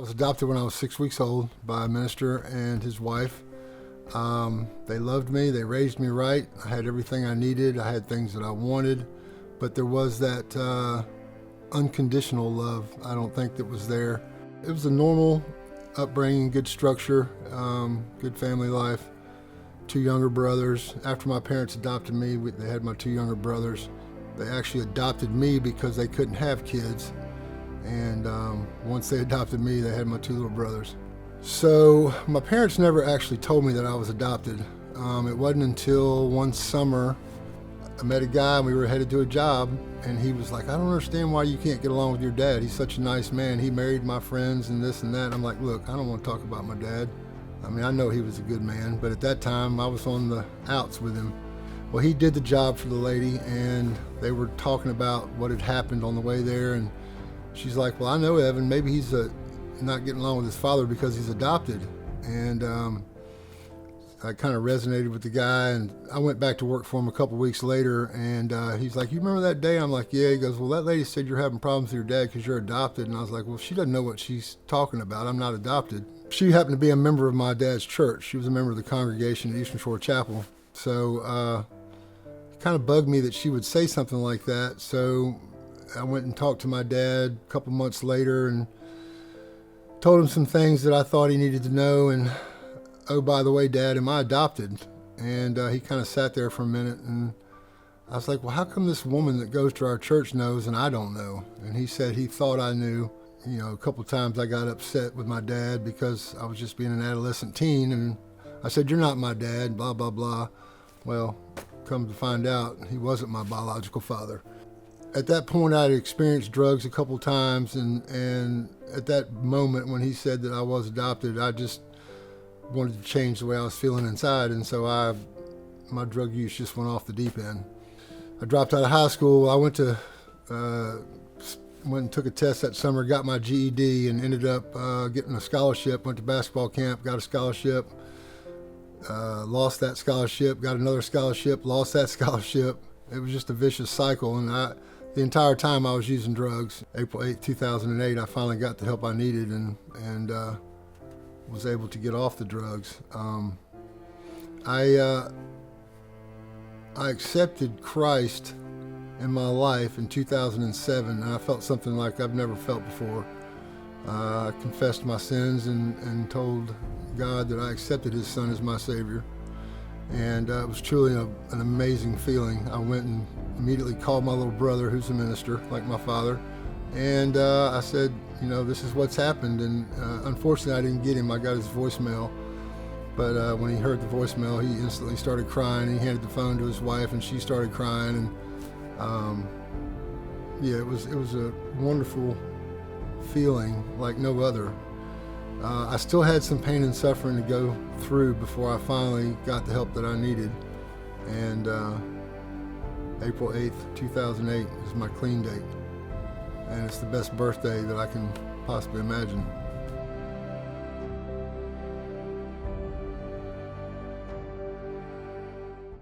I was adopted when I was 6 weeks old by a minister and his wife. They loved me. They raised me right. I had everything I needed. I had things that I wanted, but there was that unconditional love I don't think that was there. It was a normal upbringing, good structure, good family life. 2 younger brothers. After my parents adopted me, they had my 2 younger brothers. They actually adopted me because they couldn't have kids. And once they adopted me, they had my 2 little brothers. So my parents never actually told me that I was adopted. It wasn't until one summer I met a guy and we were headed to a job, and he was like, I don't understand why you can't get along with your dad. He's such a nice man. He married my friends and this and that. I'm like, look, I don't want to talk about my dad. I mean, I know he was a good man, but at that time I was on the outs with him. Well, he did the job for the lady, and they were talking about what had happened on the way there, and she's like, well, I know Evan, maybe he's not getting along with his father because he's adopted. And I kind of resonated with the guy, and I went back to work for him a couple weeks later, and he's like, you remember that day? I'm like, yeah. He goes, well, that lady said you're having problems with your dad because you're adopted. And I was like, well, she doesn't know what she's talking about. I'm not adopted. She happened to be a member of my dad's church. She was a member of the congregation at Eastern Shore Chapel. So it kind of bugged me that she would say something like that. So I went and talked to my dad a couple months later and told him some things that I thought he needed to know. And oh, by the way, Dad, am I adopted? And he kind of sat there for a minute, and I was like, well, how come this woman that goes to our church knows and I don't know? And he said he thought I knew. You know, a couple times I got upset with my dad because I was just being an adolescent teen, and I said, you're not my dad, blah, blah, blah. Well, come to find out, he wasn't my biological father. At that point, I had experienced drugs a couple times, and at that moment when he said that I was adopted, I just wanted to change the way I was feeling inside, and so my drug use just went off the deep end. I dropped out of high school. I went and took a test that summer, got my GED, and ended up getting a scholarship. Went to basketball camp, got a scholarship, lost that scholarship, got another scholarship, lost that scholarship. It was just a vicious cycle, and the entire time I was using drugs. April 8, 2008, I finally got the help I needed and was able to get off the drugs. I accepted Christ in my life in 2007, and I felt something like I've never felt before. I confessed my sins and told God that I accepted his son as my Savior. And it was truly an amazing feeling. I went and immediately called my little brother, who's a minister, like my father. And I said, you know, this is what's happened. And unfortunately, I didn't get him. I got his voicemail. But when he heard the voicemail, he instantly started crying. He handed the phone to his wife, and she started crying. And yeah, it was a wonderful feeling like no other. I still had some pain and suffering to go through before I finally got the help that I needed. And April 8th, 2008 is my clean date. And it's the best birthday that I can possibly imagine.